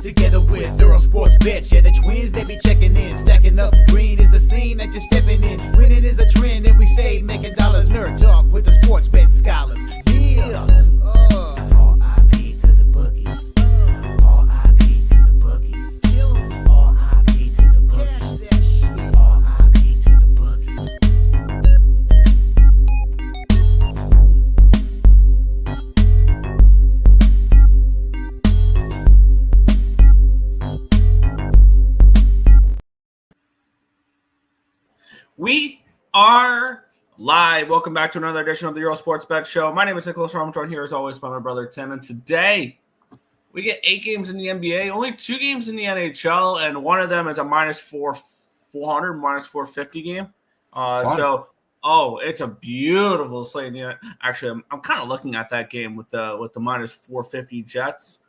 together with Earle Sports Bets. Yeah, the twins, they be checking in, stacking up. Green is the scene that you're stepping in. Winning is a trend, and we stay making dollars. Nerd talk with the sports bet scholars. Yeah, it's R.I.P. to the bookies. R.I.P. to the bookies. R.I.P. to the bookies. R.I.P. to the bookies. We are live. Welcome back to another edition of the Earle Sports Bet Show. My name is Nicholas Rom, joined here as always by my brother Tim. And today we get 8 games in the NBA, only 2 games in the NHL, and one of them is a minus 400, minus 450 game. It's a beautiful slate. Yeah, actually, I'm kind of looking at that game with the minus 450 Jets,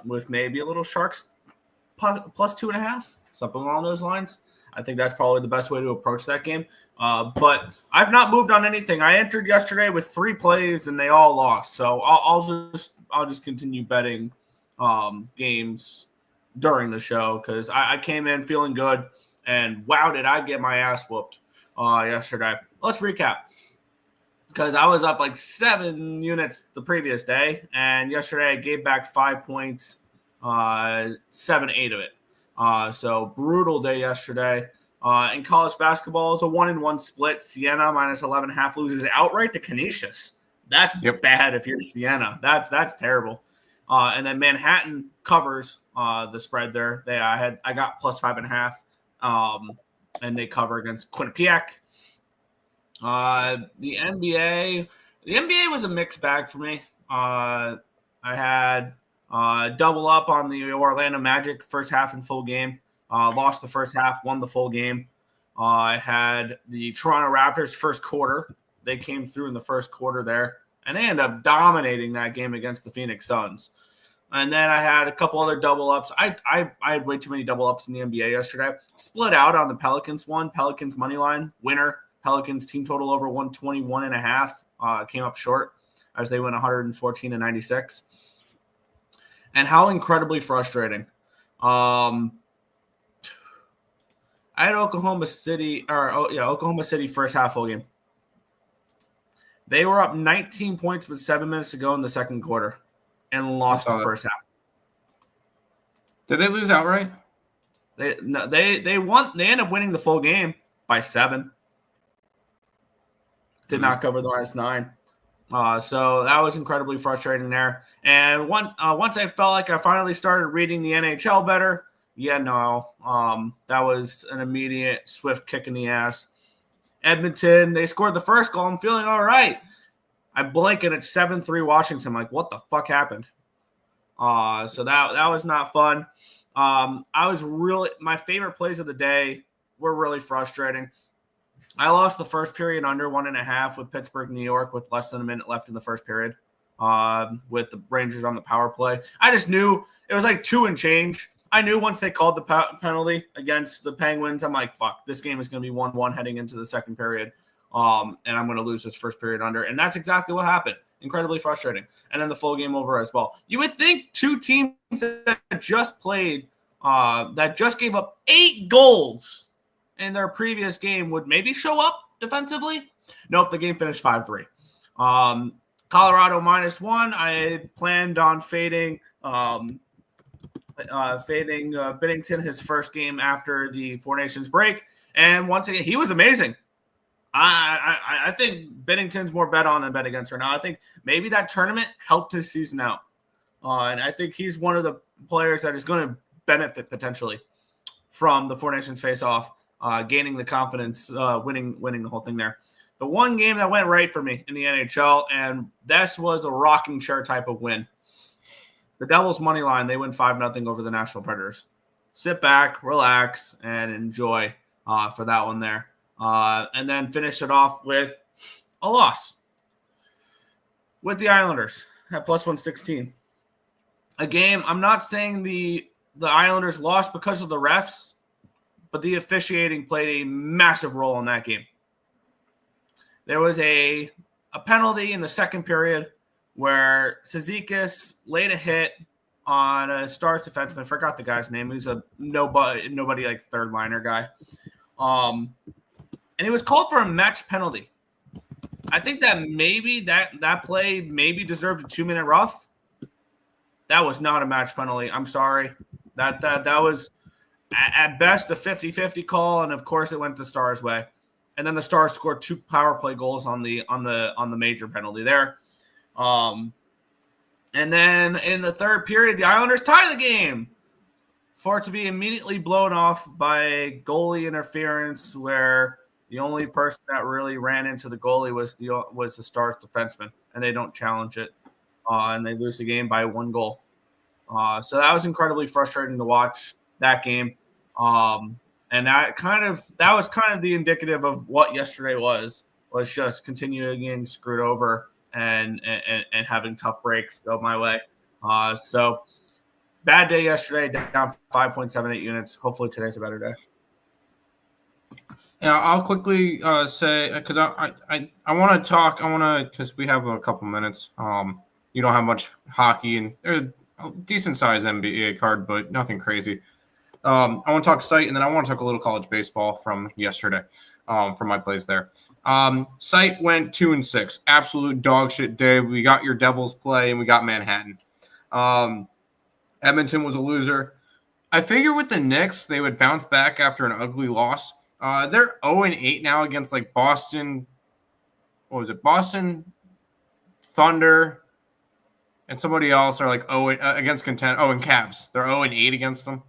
with maybe a little Sharks plus 2.5, something along those lines. I think that's probably the best way to approach that game. But I've not moved on anything. I entered yesterday with 3 plays and they all lost. So I'll just continue betting games during the show because I came in feeling good and wow, did I get my ass whooped yesterday. Let's recap because I was up like 7 units the previous day, and yesterday I gave back 5 points, 7-8 of it. So brutal day yesterday. In college basketball, it's a 1-1 split. Siena minus 11.5 loses outright to Canisius. That's bad if you're Siena. That's terrible. And then Manhattan covers the spread there. I got plus 5.5, and they cover against Quinnipiac. The NBA was a mixed bag for me. I had double up on the Orlando Magic first half and full game. Lost the first half, won the full game. I had the Toronto Raptors first quarter. They came through in the first quarter there, and they ended up dominating that game against the Phoenix Suns. And then I had a couple other double ups. I had way too many double ups in the NBA yesterday. Split out on the Pelicans one. Pelicans money line winner. Pelicans team total over 121.5. Came up short as they went 114-96. And how incredibly frustrating. I had Oklahoma City first half full game. They were up 19 points with 7 minutes to go in the second quarter and lost the first half. Did they lose outright? They won. They ended up winning the full game by 7. Did not cover the minus 9. So that was incredibly frustrating there. And once I felt like I finally started reading the NHL better, that was an immediate swift kick in the ass. Edmonton, they scored the first goal. I'm feeling all right. I blink and it's 7-3 Washington. I'm like, what the fuck happened? So that was not fun. My favorite plays of the day were really frustrating. I lost the first period under 1.5 with Pittsburgh, New York, with less than a minute left in the first period, with the Rangers on the power play. I just knew it was like 2 and change. I knew once they called the penalty against the Penguins, I'm like, fuck, this game is going to be 1-1 heading into the second period, and I'm going to lose this first period under. And that's exactly what happened. Incredibly frustrating. And then the full game over as well. You would think 2 teams that just played, that just gave up 8 goals in their previous game would maybe show up defensively. Nope, the game finished 5-3. Colorado minus 1. I planned on fading Binnington his first game after the Four Nations break. And once again, he was amazing. I think Binnington's more bet on than bet against right now. I think maybe that tournament helped his season out. And I think he's one of the players that is going to benefit potentially from the Four Nations face-off. Gaining the confidence, winning the whole thing there. The one game that went right for me in the NHL, and this was a rocking chair type of win. The Devils money line, they win 5-0 over the Nashville Predators. Sit back, relax, and enjoy for that one there. And then finish it off with a loss with the Islanders at plus 116. A game, I'm not saying the Islanders lost because of the refs, but the officiating played a massive role in that game. There was a penalty in the second period where Cizikas laid a hit on a Stars defenseman. I forgot the guy's name. He's a nobody like third liner guy. And he was called for a match penalty. I think that maybe that play maybe deserved a 2-minute rough. That was not a match penalty. I'm sorry. That was at best a 50-50 call, and of course it went the Stars' way. And then the Stars scored 2 power play goals on the major penalty there. And then in the third period, the Islanders tie the game for it to be immediately blown off by goalie interference, where the only person that really ran into the goalie was the Stars defenseman, and they don't challenge it, and they lose the game by 1 goal. So that was incredibly frustrating to watch that game, and that was kind of the indicative of what yesterday was just continuing getting screwed over and having tough breaks go my way. So bad day yesterday, down 5.78 units. Hopefully today's a better day. Yeah, I'll quickly say, because I want to talk. Because we have a couple minutes. You don't have much hockey, and there's a decent sized NBA card, but nothing crazy. I want to talk site, and then I want to talk a little college baseball from yesterday, from my plays there. Site went 2-6, absolute dog shit day. We got your Devils play, and we got Manhattan. Edmonton was a loser. I figure with the Knicks, they would bounce back after an ugly loss. They're 0-8 now against like Boston. What was it? Boston, Thunder, and somebody else are like against contend. Oh, and Cavs. They're 0-8 against them.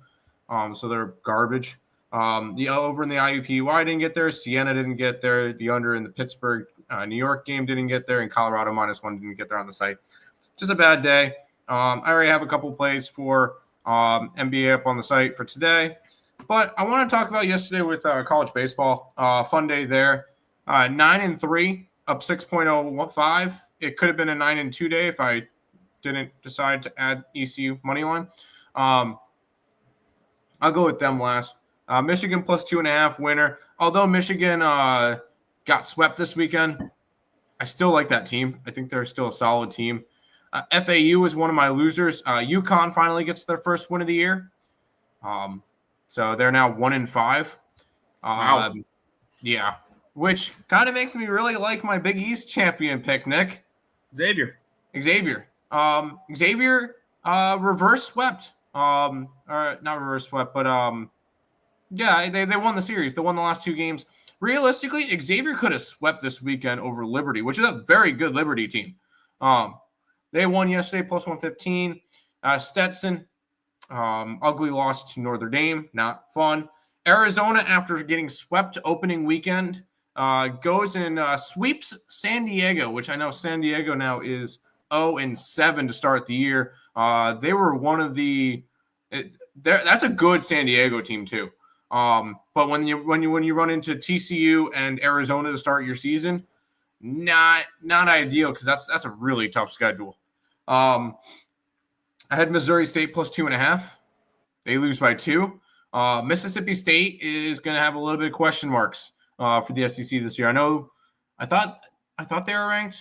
So they're garbage. The over in the IUPUI didn't get there. Siena didn't get there. The under in the Pittsburgh, New York game didn't get there, and Colorado -1 didn't get there on the site. Just a bad day. I already have a couple plays for NBA up on the site for today. But I want to talk about yesterday with college baseball. Fun day there. 9-3, up 6.05. It could have been a 9-2 day if I didn't decide to add ECU money line. I'll go with them last. Michigan +2.5 winner. Although Michigan got swept this weekend, I still like that team. I think they're still a solid team. FAU is one of my losers. UConn finally gets their first win of the year. So they're now 1-5. Wow. Yeah, which kind of makes me really like my Big East champion pick, Nick. Xavier. Xavier reverse swept. Or not reverse swept, but yeah, they won the series. They won the last 2 games. Realistically, Xavier could have swept this weekend over Liberty, which is a very good Liberty team. They won yesterday +115. Stetson, ugly loss to Notre Dame, not fun. Arizona, after getting swept opening weekend, goes and sweeps San Diego, which I know San Diego now is 0-7 to start the year. They were one of the. That's a good San Diego team too. But when you run into TCU and Arizona to start your season, not ideal, because that's a really tough schedule. I had Missouri State +2.5. They lose by 2. Mississippi State is going to have a little bit of question marks for the SEC this year. I thought they were ranked.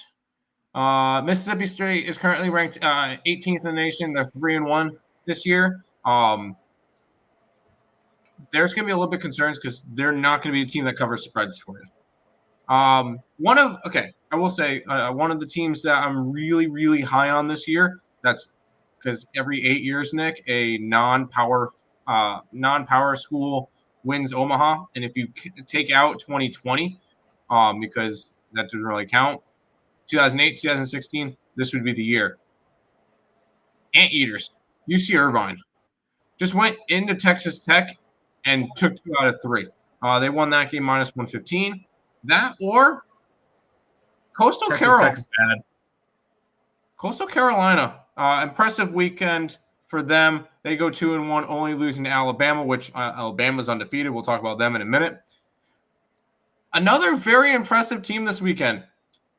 Mississippi State is currently ranked 18th in the nation. They're 3-1 this year. There's going to be a little bit of concerns because they're not going to be a team that covers spreads for you. I will say one of the teams that I'm really, really high on this year, that's because every 8 years, Nick, a non-power school wins Omaha. And if you take out 2020, because that doesn't really count, 2008, 2016, this would be the year. Anteaters, UC Irvine, just went into Texas Tech and took 2 out of 3. They won that game -115. That or Coastal Carolina. Impressive weekend for them. They go 2-1, only losing to Alabama, which Alabama's undefeated. We'll talk about them in a minute. Another very impressive team this weekend.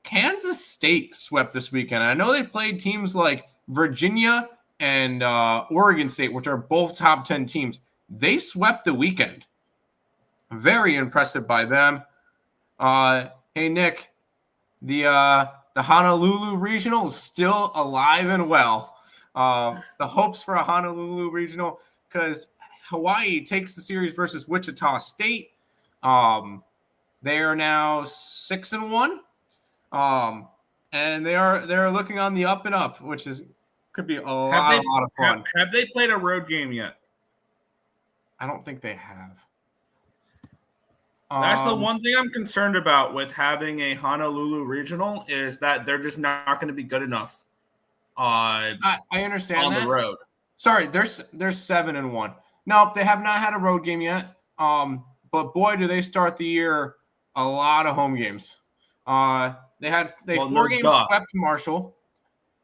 Kansas State swept this weekend. I know they played teams like Virginia and Oregon State, which are both top 10 teams. They swept the weekend. Very impressive by them. Hey, Nick, the Honolulu Regional is still alive and well. The hopes for a Honolulu regional, because Hawaii takes the series versus Wichita State. They are now 6-1. And they're looking on the up and up, which could be a lot of fun. Have they played a road game yet? I don't think they have. That's the one thing I'm concerned about with having a Honolulu regional is that they're just not going to be good enough. I understand on that. The road. Sorry, they're 7-1. No, they have not had a road game yet. But boy, do they start the year a lot of home games. They 4 games swept Marshall.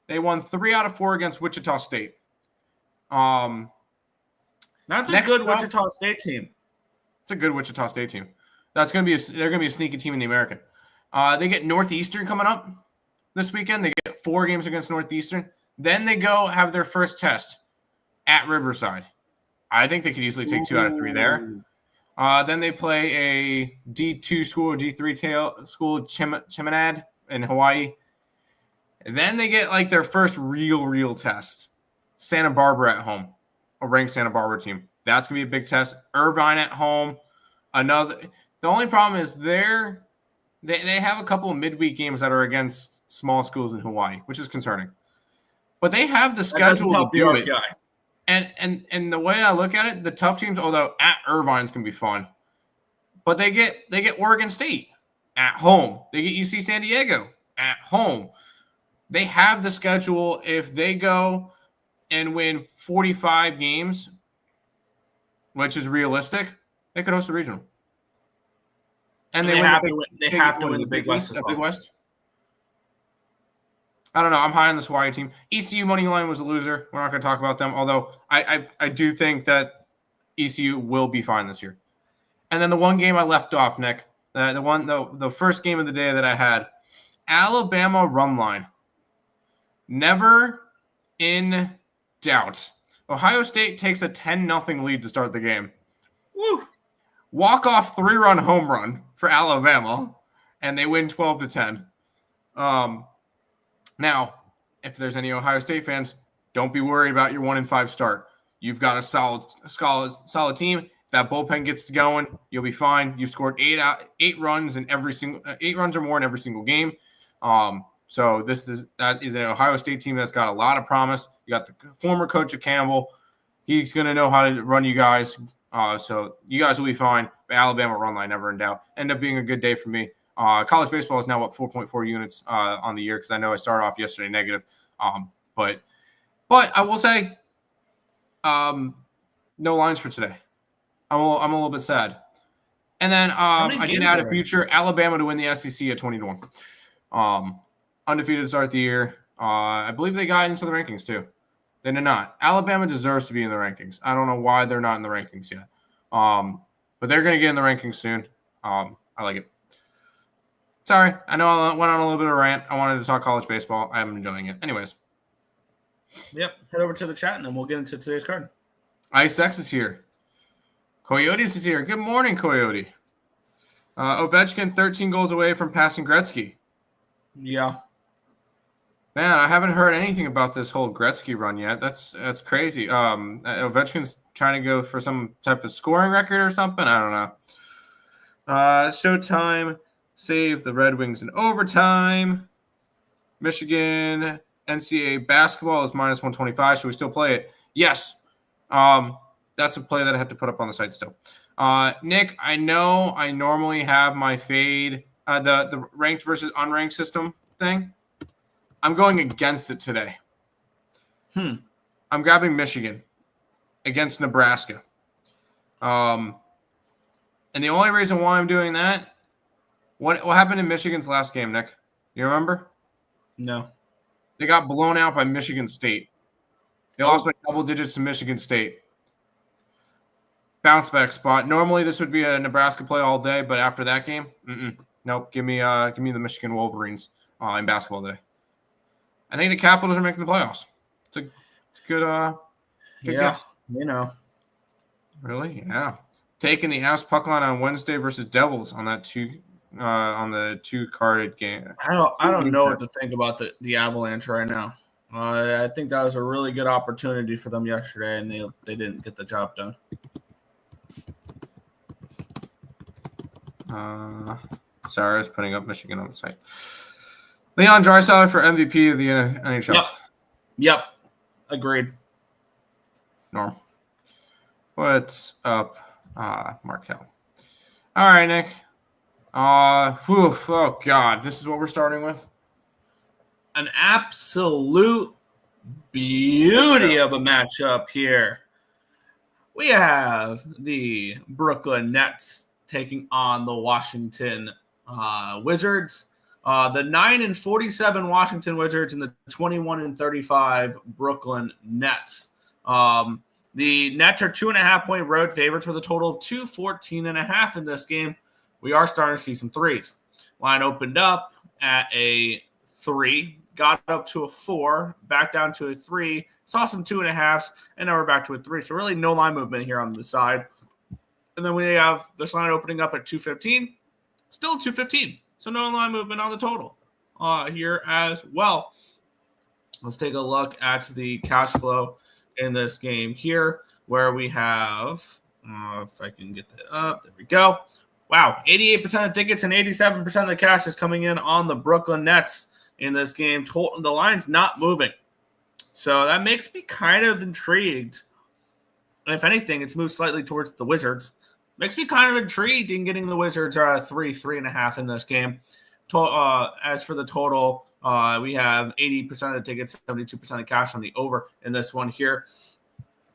They won 3 out of 4 against Wichita State. That's a good Wichita State team. It's a good Wichita State team. They're going to be a sneaky team in the American. They get Northeastern coming up this weekend. They get 4 games against Northeastern. Then they go have their first test at Riverside. I think they could easily take 2 out of 3 there. Then they play a D2 school or D3 school, Chaminade in Hawaii. And then they get like their first real test. Santa Barbara at home, a ranked Santa Barbara team. That's going to be a big test. Irvine at home. The only problem is they have a couple of midweek games that are against small schools in Hawaii, which is concerning. But they have the schedule to do it. And the way I look at it, the tough teams, although at Irvine's can be fun, but they get Oregon State at home. They get UC San Diego at home. They have the schedule. If they go and win 45 games, which is realistic, they could host a regional. And they have to win the Big West. Big West. I don't know. I'm high on this Hawaii team. ECU money line was a loser. We're not going to talk about them, although I do think that ECU will be fine this year. And then the one game I left off, Nick, the first game of the day that I had, Alabama run line. Never in doubt. Ohio State takes a 10-0 lead to start the game. Woo! Walk-off 3-run home run for Alabama, and they win 12-10. Now, if there's any Ohio State fans, don't be worried about your 1-5 start. You've got a solid team. If that bullpen gets going, you'll be fine. You've scored 8 runs in 8 runs or more in every single game. So that is an Ohio State team that's got a lot of promise. You got the former coach of Campbell. He's going to know how to run you guys. So you guys will be fine. But Alabama run line, never in doubt. End up being a good day for me. College baseball is now up 4.4 units on the year because I know I started off yesterday negative. But I will say, no lines for today. I'm a little bit sad. And then I did add a future Alabama to win the SEC at 20-1. Undefeated to start the year. I believe they got into the rankings too. They did not. Alabama deserves to be in the rankings. I don't know why they're not in the rankings yet. But they're going to get in the rankings soon. I like it. Sorry, I know I went on a little bit of a rant. I wanted to talk college baseball. I'm enjoying it. Anyways. Yep. Head over to the chat, and then we'll get into today's card. Ice X is here. Coyotes is here. Good morning, Coyote. Ovechkin, 13 goals away from passing Gretzky. Yeah. Man, I haven't heard anything about this whole Gretzky run yet. That's crazy. Ovechkin's trying to go for some type of scoring record or something. I don't know. Showtime saved the Red Wings in overtime. Michigan NCAA basketball is minus 125. Should we still play it? Yes. That's a play that I have to put up on the site still. Nick, I know I normally have my fade, the ranked versus unranked system thing. I'm going against it today. I'm grabbing Michigan against Nebraska. And the only reason why I'm doing that, what happened in Michigan's last game, Nick? You remember? No. They got blown out by Michigan State. They lost by double digits to Michigan State. Bounce back spot. Normally this would be a Nebraska play all day, but after that game, nope. Give me the Michigan Wolverines in basketball today. I think the Capitals are making the playoffs. It's a good guess. You know. Really? Yeah. Taking the Avs puck line on Wednesday versus Devils on that on the 2-carded game. I don't know what to think about the Avalanche right now. I think that was a really good opportunity for them yesterday, and they didn't get the job done. Sorry, I was putting up Michigan on the site. Leon Draisaitl for MVP of the NHL. Yep. Agreed. Norm. What's up, Markel? All right, Nick. Oh, God. This is what we're starting with? An absolute beauty of a matchup here. We have the Brooklyn Nets taking on the Washington Wizards. The 9-47 Washington Wizards and the 21-35 Brooklyn Nets. The Nets are 2.5-point road favorites with a total of 214.5 in this game. We are starting to see some threes. Line opened up at a 3, got up to a 4, back down to a 3, saw some 2.5s, and now we're back to a 3. So really no line movement here on the side. And then we have this line opening up at 215, still 215. So no line movement on the total here as well. Let's take a look at the cash flow in this game here, where we have, if I can get that up, there we go. Wow, 88% of tickets and 87% of the cash is coming in on the Brooklyn Nets in this game. The line's not moving. So that makes me kind of intrigued. And if anything, it's moved slightly towards the Wizards. Makes me kind of intrigued in getting the Wizards 3.5 in this game. As for the total, we have 80% of the tickets, 72% of cash on the over in this one here.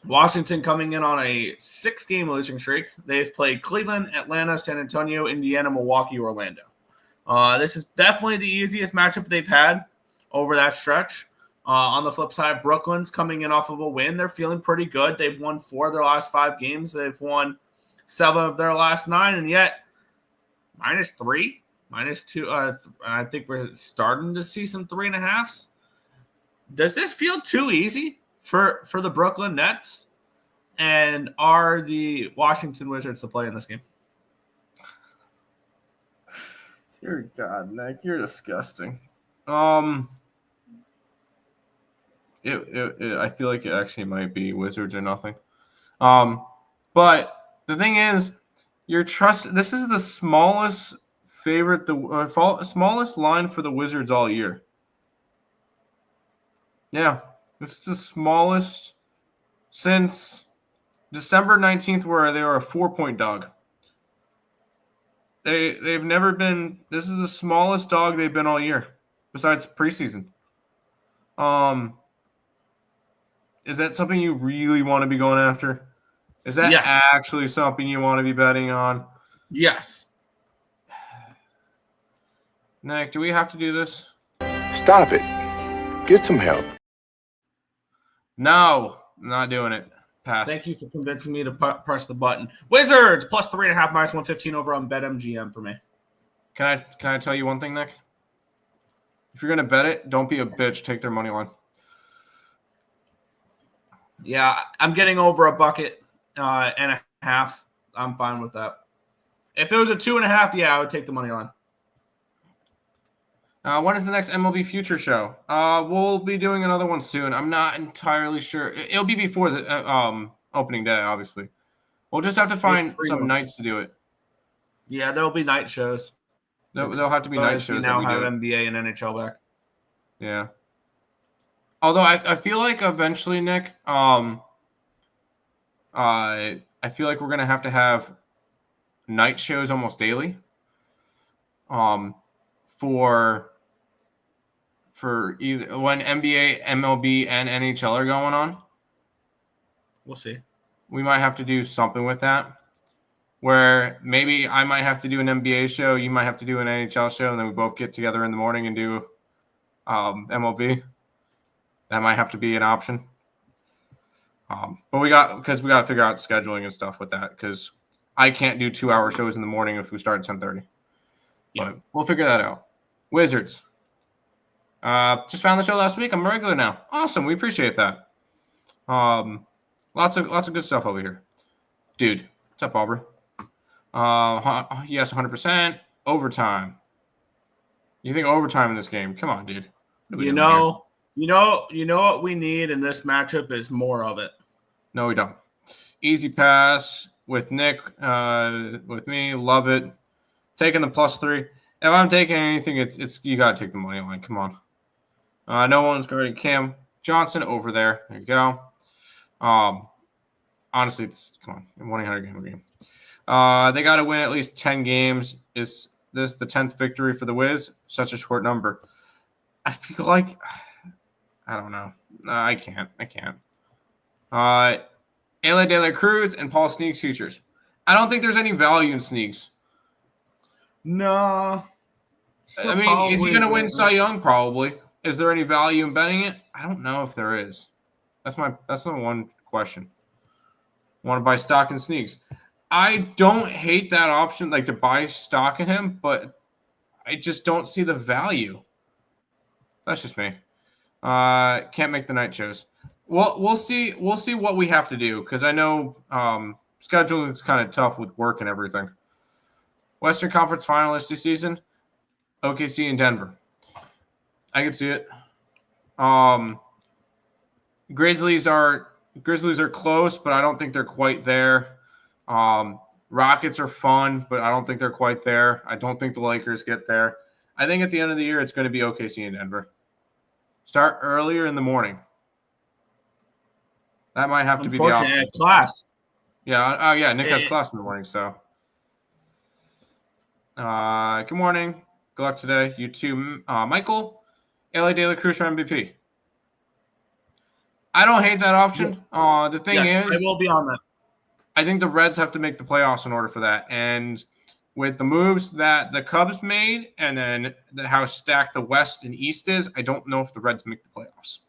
Washington coming in on a 6-game losing streak. They've played Cleveland, Atlanta, San Antonio, Indiana, Milwaukee, Orlando. This is definitely the easiest matchup they've had over that stretch. On the flip side, Brooklyn's coming in off of a win. They're feeling pretty good. They've won 4 of their last 5 games. They've won 7 of their last 9, and yet -3, -2. I think we're starting to see some 3.5s. Does this feel too easy for the Brooklyn Nets? And are the Washington Wizards to play in this game? Dear God, Nick, you're disgusting. I feel like it actually might be Wizards or nothing. But the thing is, this is the smallest favorite, smallest line for the Wizards all year. Yeah, this is the smallest since December 19th, where they were a 4-point dog. They've never been. This is the smallest dog they've been all year, besides preseason. Is that something you really want to be going after? Is that actually something you want to be betting on? Yes. Nick, do we have to do this? Stop it. Get some help. No, I'm not doing it. Pass. Thank you for convincing me to press the button. Wizards plus 3.5 -115 over on BetMGM for me. Can I tell you one thing, Nick? If you're gonna bet it, don't be a bitch. Take their money line. Yeah, I'm getting over a bucket and a half. I'm fine with that. If it was a 2.5, yeah, I would take the money line. When is the next MLB Future show? We'll be doing another one soon. I'm not entirely sure. It'll be before the opening day, obviously. We'll just have to find some nights to do it. Yeah, there'll be night shows. There'll have to be night shows. We now have NBA and NHL back. Yeah. Although I feel like eventually, Nick, I feel like we're gonna have to have night shows almost daily. For either when NBA, MLB, and NHL are going on. We'll see. We might have to do something with that, where maybe I might have to do an NBA show, you might have to do an NHL show, and then we both get together in the morning and do MLB. That might have to be an option. But we got to figure out scheduling and stuff with that, because I can't do 2-hour shows in the morning if we start at 10:30. Yeah. But we'll figure that out. Wizards. Just found the show last week. I'm a regular now. Awesome. We appreciate that. Lots of good stuff over here. Dude, what's up, Aubrey? Yes, 100%. Overtime. You think overtime in this game? Come on, dude. You know what we need in this matchup is more of it. No, we don't. Easy pass with Nick, with me. Love it. Taking the +3. If I'm taking anything, it's you got to take the money line. Come on. No one's guarding Cam Johnson over there. There you go. Honestly, come on, 1-800 game. They got to win at least 10 games. Is this the 10th victory for the Wiz? Such a short number. I feel like I don't know. I can't. Earle De La Cruz and Paul Sneaks futures. I don't think there's any value in Sneaks. No. I mean, is he going to win Cy Young? Probably. Is there any value in betting it? I don't know if there is. That's the one question. Want to buy stock in Sneaks? I don't hate that option, like to buy stock in him, but I just don't see the value. That's just me. Can't make the night shows. Well, we'll see what we have to do because I know scheduling is kind of tough with work and everything. Western Conference finalists this season, OKC and Denver. I can see it. Grizzlies are close, but I don't think they're quite there. Rockets are fun, but I don't think they're quite there. I don't think the Lakers get there. I think at the end of the year, it's going to be OKC and Denver. Start earlier in the morning. That might have to be the option. Class. Yeah. Yeah. Nick has class in the morning, so. Good morning. Good luck today. You too, Michael. Earle De La Cruz for MVP. I don't hate that option. The thing is, I will be on that. I think the Reds have to make the playoffs in order for that. And with the moves that the Cubs made and then how stacked the West and East is, I don't know if the Reds make the playoffs.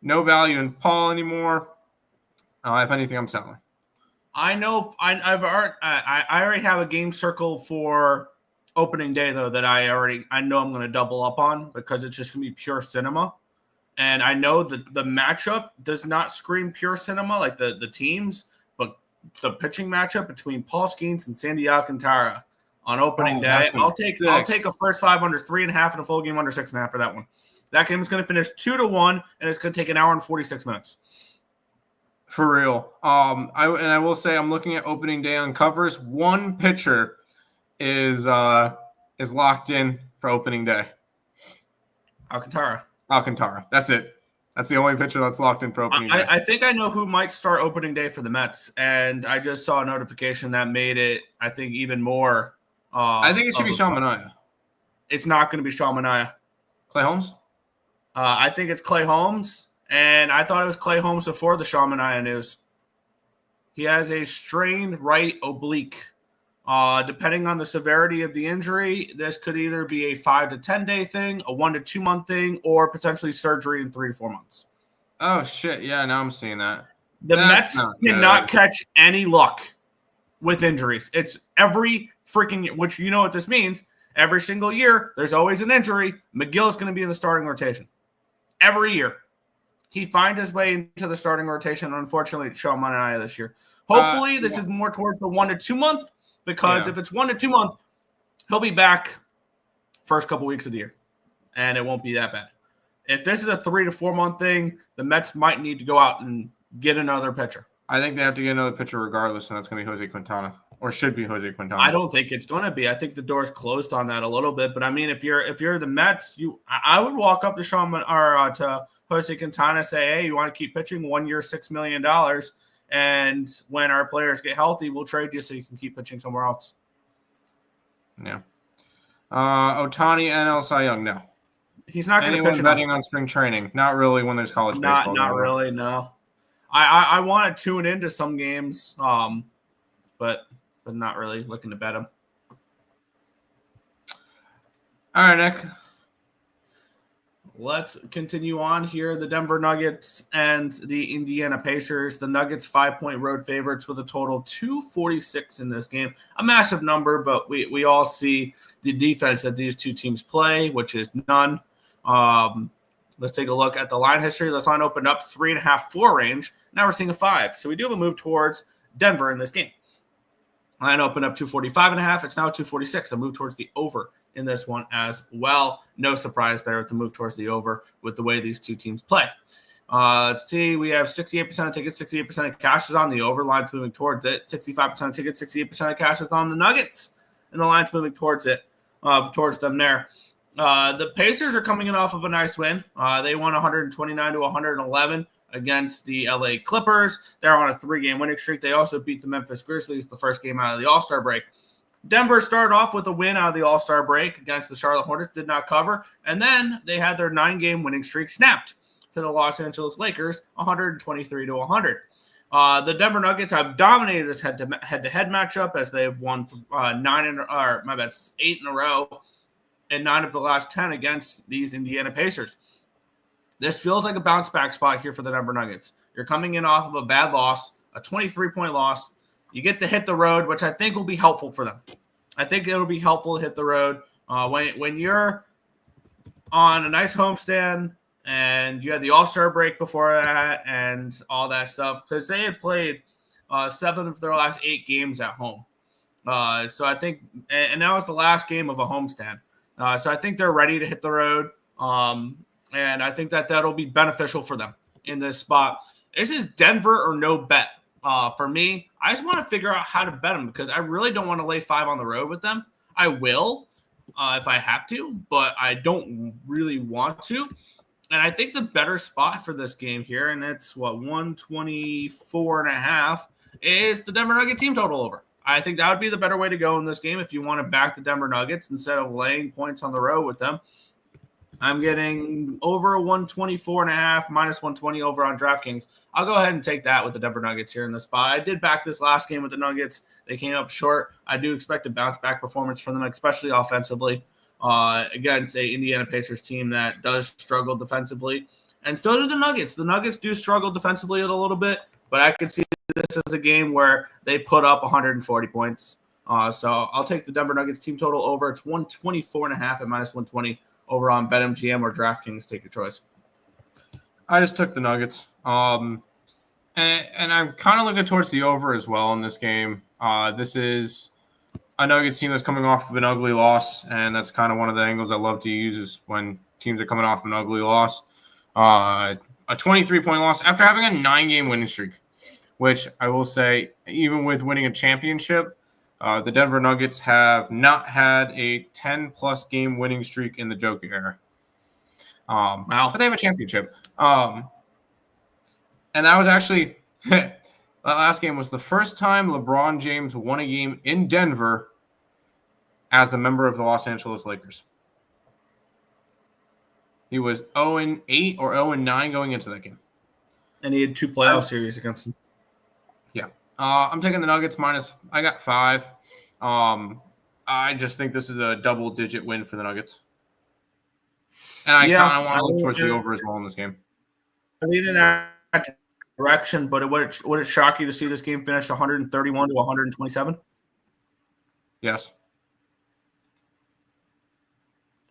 No value in Paul anymore. If anything, I'm selling. I know. I already have a game circle for opening day though that I know I'm going to double up on because it's just going to be pure cinema. And I know that the matchup does not scream pure cinema like the teams, but the pitching matchup between Paul Skeens and Sandy Alcantara on opening day. I'll take a first 5 under 3.5 and a full game under 6.5 for that one. That game is going to finish 2-1, and it's going to take 1 hour and 46 minutes. For real. I will say I'm looking at opening day on covers. One pitcher is locked in for opening day. Alcantara. That's it. That's the only pitcher that's locked in for opening day. I think I know who might start opening day for the Mets, and I just saw a notification that made it, I think, even more. I think it should be Sean Manaea. It's not going to be Sean Manaea. Clay Holmes? I think it's Clay Holmes, and I thought it was Clay Holmes before the Sean Manaea news. He has a strained right oblique. Depending on the severity of the injury, this could either be a 5 to 10 day thing, a 1 to 2 month thing, or potentially surgery in 3 to 4 months. Oh shit! Yeah, now I'm seeing that. That's Mets cannot catch any luck with injuries. It's every freaking year, which you know what this means. Every single year, there's always an injury. McGill is going to be in the starting rotation. Every year. He finds his way into the starting rotation. Unfortunately, it's Sean Manaea this year. Hopefully, this is more towards the 1 to 2 month. Because if it's 1 to 2 month, he'll be back first couple weeks of the year, and it won't be that bad. If this is a 3 to 4 month thing, the Mets might need to go out and get another pitcher. I think they have to get another pitcher regardless, and that's going to be Jose Quintana, or should be Jose Quintana. I don't think it's going to be. I think the door's closed on that a little bit. But I mean, if you're the Mets, I would walk up to to Jose Quintana and say, "Hey, you want to keep pitching? 1 year, $6 million." And when our players get healthy, we'll trade you so you can keep pitching somewhere else. Yeah. Ohtani and Cy Young, no. He's not going to pitch betting on spring training. Not really when there's college baseball. Not really, no. I want to tune into some games, but not really looking to bet them. All right, Nick. Let's continue on here. The Denver Nuggets and the Indiana Pacers. The Nuggets 5-point road favorites with a total 246 in this game. A massive number, but we all see the defense that these two teams play, which is none. Let's take a look at the line history. This line opened up 3.5, 4 range. Now we're seeing a 5. So we do have a move towards Denver in this game. Line opened up 245.5. It's now 246. A move towards the over in this one as well. No surprise there with the move towards the over with the way these two teams play. Let's see. We have 68% of tickets, 68% of cash is on the over. Lines moving towards it. 65% of tickets, 68% of cash is on the Nuggets. And the line's moving towards it, towards them there. The Pacers are coming in off of a nice win. They won 129 to 111 against the LA Clippers. They're on a 3-game winning streak. They also beat the Memphis Grizzlies the first game out of the All-Star break. Denver started off with a win out of the All-Star break against the Charlotte Hornets, did not cover. And then they had their 9-game winning streak snapped to the Los Angeles Lakers, 123 to 100. The Denver Nuggets have dominated this head-to-head matchup as they've won 8 in a row and 9 of the last 10 against these Indiana Pacers. This feels like a bounce-back spot here for the Denver Nuggets. You're coming in off of a bad loss, a 23-point loss. You get to hit the road, which I think will be helpful for them. I think it'll be helpful to hit the road. When you're on a nice homestand and you had the All-Star break before that and all that stuff, because they had played 7 of their last 8 games at home. So I think – and that was the last game of a homestand. So I think they're ready to hit the road, and I think that'll be beneficial for them in this spot. This is Denver or no bet. For me, I just want to figure out how to bet them because I really don't want to lay 5 on the road with them. I will if I have to, but I don't really want to. And I think the better spot for this game here, and it's 124.5, is the Denver Nugget team total over. I think that would be the better way to go in this game if you want to back the Denver Nuggets instead of laying points on the road with them. I'm getting over 124.5, minus 120 over on DraftKings. I'll go ahead and take that with the Denver Nuggets here in this spot. I did back this last game with the Nuggets. They came up short. I do expect a bounce-back performance from them, especially offensively, against a Indiana Pacers team that does struggle defensively. And so do the Nuggets. The Nuggets do struggle defensively a little bit, but I could see this as a game where they put up 140 points. So I'll take the Denver Nuggets team total over. It's 124.5 at minus 120 over on BetMGM or DraftKings. Take your choice. I just took the Nuggets. And I'm kind of looking towards the over as well in this game. This is a Nuggets team that's coming off of an ugly loss, and that's kind of one of the angles I love to use is when teams are coming off an ugly loss. A 23-point loss after having a 9-game winning streak, which I will say, even with winning a championship, the Denver Nuggets have not had a 10-plus game winning streak in the Joker era. But they have a championship. And that was actually that last game was the first time LeBron James won a game in Denver as a member of the Los Angeles Lakers. He was 0-8 or 0-9 going into that game. And he had 2 playoff series against them. Yeah. I'm taking the Nuggets minus. I got 5. I just think this is a double-digit win for the Nuggets. And I kind of want to look towards the over as well in this game. I lean in that direction, but would it shock you to see this game finish 131 to 127? Yes.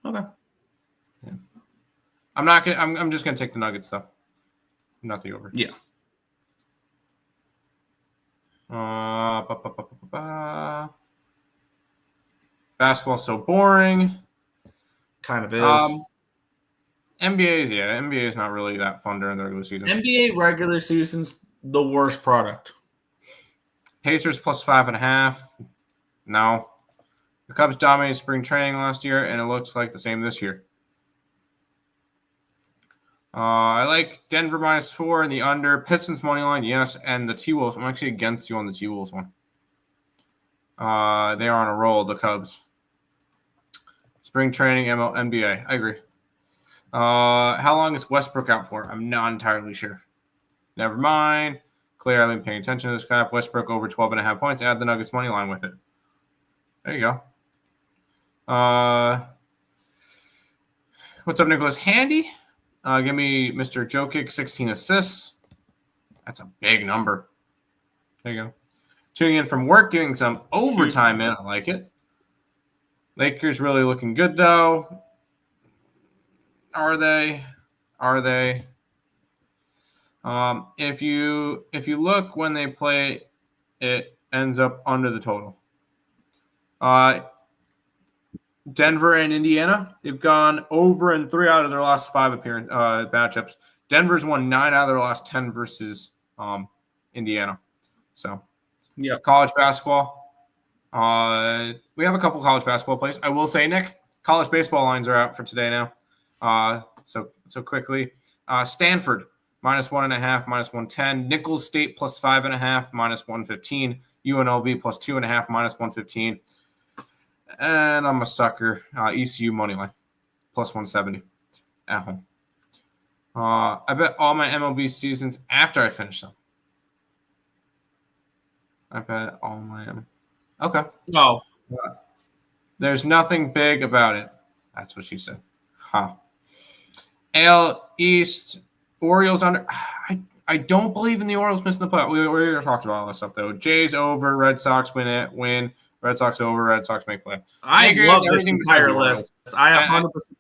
Okay. Yeah. I'm just gonna take the Nuggets though, not the over. Yeah. Basketball's so boring. Kind of is. NBA is not really that fun during the regular season. NBA regular season's the worst product. Pacers plus 5.5. No. The Cubs dominated spring training last year, and it looks like the same this year. I like Denver minus 4 and the under. Pistons money line, yes, and the T-Wolves. I'm actually against you on the T-Wolves one. They are on a roll, the Cubs. Spring training, NBA. I agree. How long is Westbrook out for? I'm not entirely sure. Never mind. Clear, I've been paying attention to this crap. Westbrook over 12.5 points. Add the Nuggets money line with it. There you go. What's up, Nicholas? Handy? Give me Mr. Jokic, 16 assists. That's a big number. There you go. Tuning in from work, getting some overtime in. I like it. Lakers really looking good, though. Are they? If you look when they play, it ends up under the total. Denver and Indiana. They've gone over in 3 out of their last 5 matchups. Denver's won 9 out of their last 10 versus Indiana. So, yeah. College basketball. We have a couple college basketball plays. I will say, Nick, college baseball lines are out for today now. So quickly. Stanford, -1.5, -110. Nicholls State, +5.5, -115. UNLV, +2.5, -115. And I'm a sucker. ECU money line, +170 at home. I bet all my MLB seasons after I finish them. I bet all my Okay. No. There's nothing big about it. That's what she said. Huh. AL East, Orioles under. I don't believe in the Orioles missing the playoffs. We already talked about all this stuff, though. Jays over, Red Sox win. Red Sox over, Red Sox make play. I agree love with this everything entire besides the list.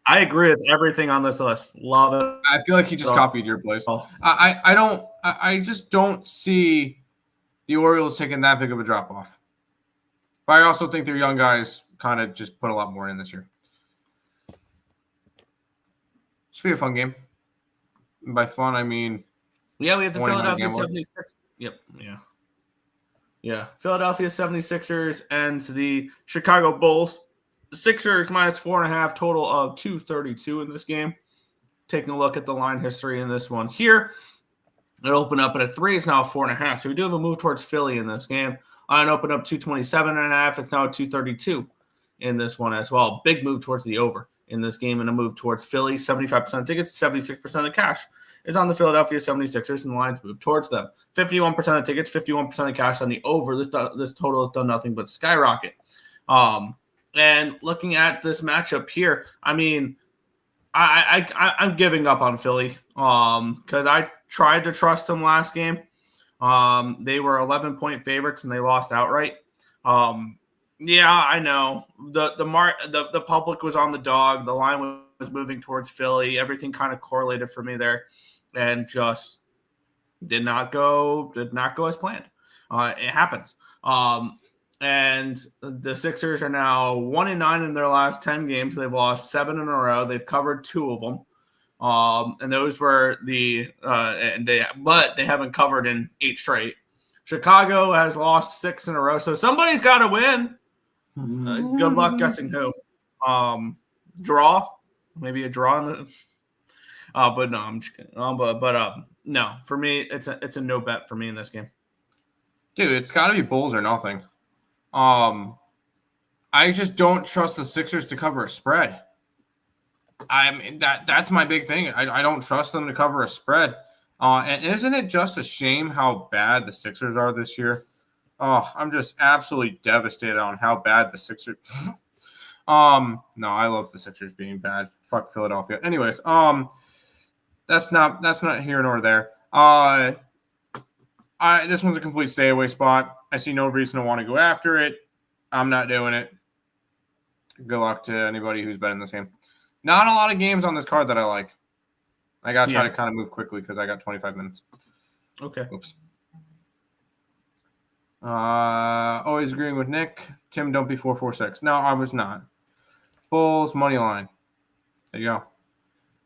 I agree with everything on this list. Love it. I feel like he just copied your place. I just don't see the Orioles taking that big of a drop off. But I also think their young guys kind of just put a lot more in this year. Should be a fun game. And by fun, I mean we have the Philadelphia gambler. 76ers. Yep. Yeah. Philadelphia 76ers and the Chicago Bulls. The Sixers -4.5, total of 232 in this game. Taking a look at the line history in this one here. It opened up at a 3. It's now a 4.5. So we do have a move towards Philly in this game. Line opened up 227.5. It's now a 232 in this one as well. Big move towards the over in this game and a move towards Philly. 75% of tickets, 76% of the cash is on the Philadelphia 76ers, and the lines move towards them. 51% of tickets, 51% of cash on the over. This total has done nothing but skyrocket. And looking at this matchup here, I mean, I'm giving up on Philly because I tried to trust them last game. They were 11-point favorites and they lost outright. Yeah, I know. The public was on the dog. The line was moving towards Philly. Everything kind of correlated for me there, and just did not go as planned. It happens. And the Sixers are now 1-9 in their last 10 games. They've lost 7 in a row. They've covered 2 of them. And those were but they haven't covered in 8 straight. Chicago has lost 6 in a row. So somebody's got to win. Good luck guessing who. Draw, maybe a draw in the. But no, I'm just kidding. No, for me, it's a no bet for me in this game. Dude, it's got to be Bulls or nothing. I just don't trust the Sixers to cover a spread. I mean that's my big thing. I don't trust them to cover a spread. And isn't it just a shame how bad the Sixers are this year? Oh, I'm just absolutely devastated on how bad the Sixers. No, I love the Sixers being bad. Fuck Philadelphia. Anyways, that's not here nor there. This one's a complete stay away spot. I see no reason to want to go after it. I'm not doing it. Good luck to anybody who's been in this game. Not a lot of games on this card that I like. I got to try to kind of move quickly because I got 25 minutes. Okay. Oops. Always agreeing with Nick. Tim, don't be 446. No, I was not. Bulls, money line. There you go.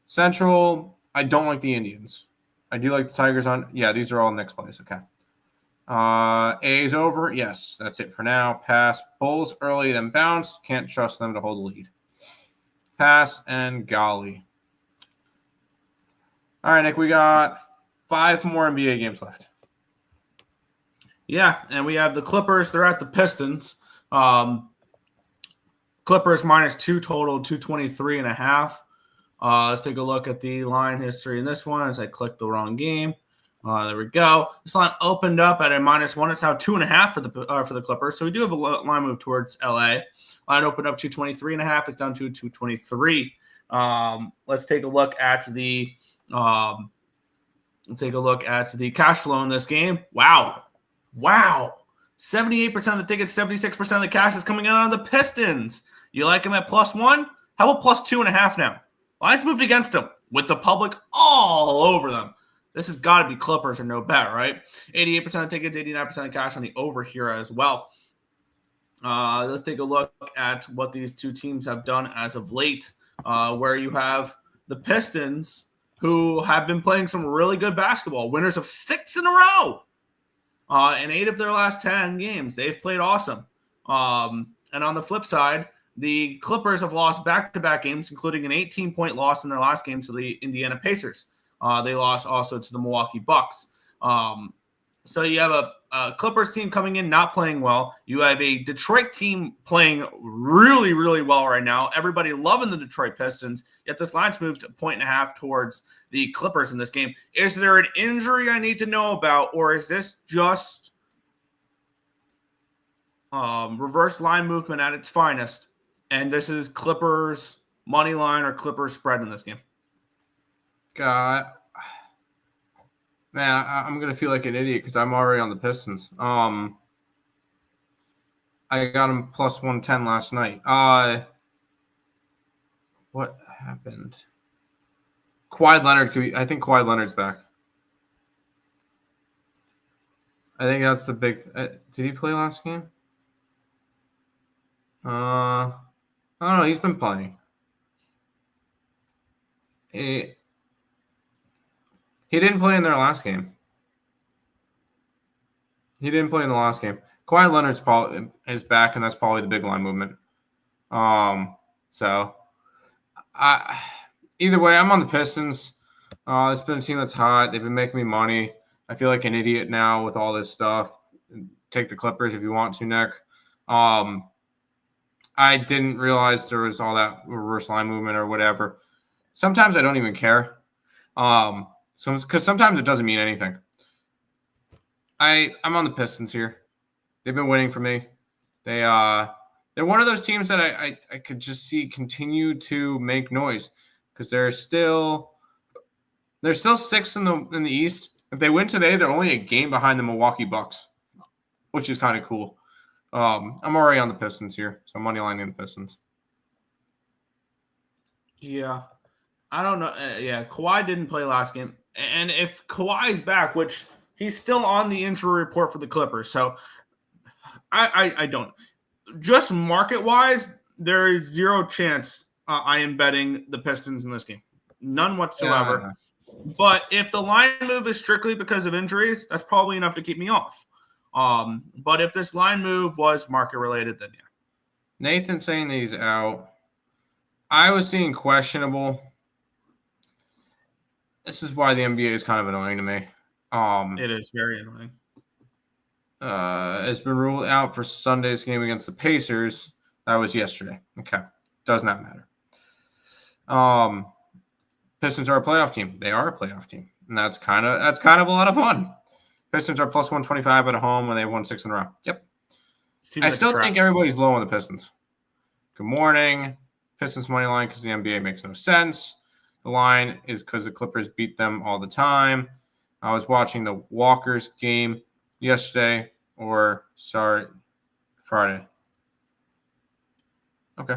Central, I don't like the Indians. I do like the Tigers on. Yeah, these are all next plays. Okay. A's over. Yes, that's it for now. Pass. Bulls early, then bounce. Can't trust them to hold the lead. Pass and golly. All right, Nick, we got 5 more NBA games left. Yeah, and we have the Clippers. They're at the Pistons. Clippers -2 total, 223.5. Let's take a look at the line history in this one as I clicked the wrong game. There we go. This line opened up at a -1. It's now 2.5 for the Clippers. So we do have a line move towards LA. Line opened up 223.5. It's down to 223. Let's take a look at the cash flow in this game. Wow. 78% of the tickets, 76% of the cash is coming out of the Pistons. You like them at +1? How about +2.5 now? Lines moved against them with the public all over them. This has got to be Clippers or no bet, right? 88% of tickets, 89% of cash on the over here as well. Let's take a look at what these two teams have done as of late, where you have the Pistons, who have been playing some really good basketball, winners of 6 in a row. In 8 of their last 10 games, they've played awesome. And on the flip side, the Clippers have lost back-to-back games, including an 18-point loss in their last game to the Indiana Pacers. They lost also to the Milwaukee Bucks. So you have a Clippers team coming in not playing well. You have a Detroit team playing really, really well right now. Everybody loving the Detroit Pistons, yet this line's moved 1.5 towards the Clippers in this game. Is there an injury I need to know about, or is this just reverse line movement at its finest, and this is Clippers money line or Clippers spread in this game? God. Man, I'm going to feel like an idiot because I'm already on the Pistons. I got him plus 110 last night. What happened? Kawhi Leonard, I think Kawhi Leonard's back. I think that's the big did he play last game? I don't know. He's been playing. He didn't play in their last game. He didn't play in the last game. Kawhi Leonard is back, and that's probably the big line movement. So, either way, I'm on the Pistons. It's been a team that's hot. They've been making me money. I feel like an idiot now with all this stuff. Take the Clippers if you want to, Nick. I didn't realize there was all that reverse line movement or whatever. Sometimes I don't even care. Because sometimes it doesn't mean anything. I'm on the Pistons here. They've been winning for me. They're one of those teams that I could just see continue to make noise because they're still 6th in the East. If they win today, they're only a game behind the Milwaukee Bucks, which is kind of cool. I'm already on the Pistons here, so money lining the Pistons. Yeah, I don't know. Kawhi didn't play last game. And if Kawhi's back, which he's still on the injury report for the Clippers, so I don't. Just market-wise, there is zero chance I am betting the Pistons in this game. None whatsoever. Yeah. But if the line move is strictly because of injuries, that's probably enough to keep me off. But if this line move was market-related, then yeah. Nathan's saying that he's out. I was seeing questionable. This is why the NBA is kind of annoying to me. It is very annoying. It's been ruled out for Sunday's game against the Pacers. That was yesterday. Okay. Does not matter. Pistons are a playoff team. They are a playoff team. And that's kind of a lot of fun. Pistons are plus 125 at home when they won 6 in a row. Yep. I still think everybody's low on the Pistons. Good morning. Pistons money line because the NBA makes no sense. The line is because the Clippers beat them all the time. I was watching the Walkers game yesterday, Friday. Okay.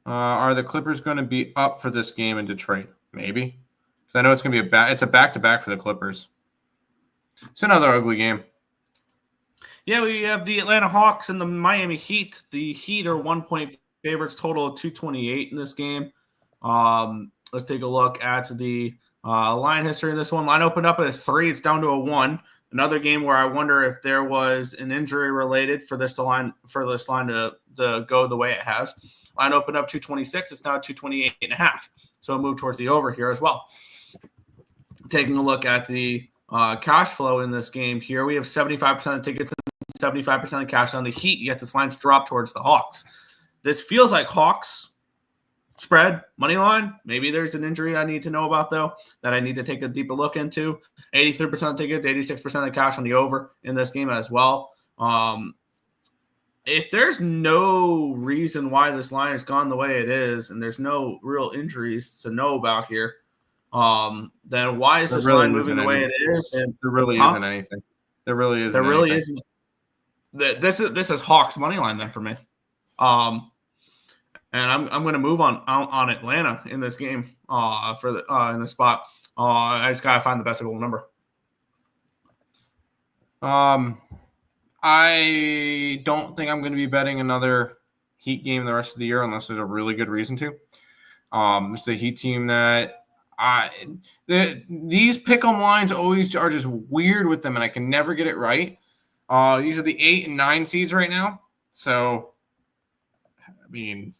Are the Clippers going to be up for this game in Detroit? Maybe. Because I know it's going to be it's a back-to-back for the Clippers. It's another ugly game. Yeah, we have the Atlanta Hawks and the Miami Heat. The Heat are 1-point favorites, total of 228 in this game. Let's take a look at the line history in this one. Line opened up at a 3. It's down to a 1. Another game where I wonder if there was an injury related for this line to go the way it has. Line opened up 226. It's now 228.5. So it moved towards the over here as well. Taking a look at the cash flow in this game here, we have 75% of tickets and 75% of cash on the Heat, yet this line's dropped towards the Hawks. This feels like Hawks spread, money line. Maybe there's an injury I need to know about, though, that I need to take a deeper look into. 83% of tickets, 86% of the cash on the over in this game as well. If there's no reason why this line has gone the way it is, and there's no real injuries to know about here, then why is this line moving the way it is? And there really isn't anything. There really isn't. There really isn't. This is Hawks money line then for me. And I'm going to move on Atlanta in this game for the in this spot. I just got to find the best available number. I don't think I'm going to be betting another Heat game the rest of the year unless there's a really good reason to. It's a Heat team that these pick'em lines always are just weird with them, and I can never get it right. These are the 8 and 9 seeds right now. So, I mean,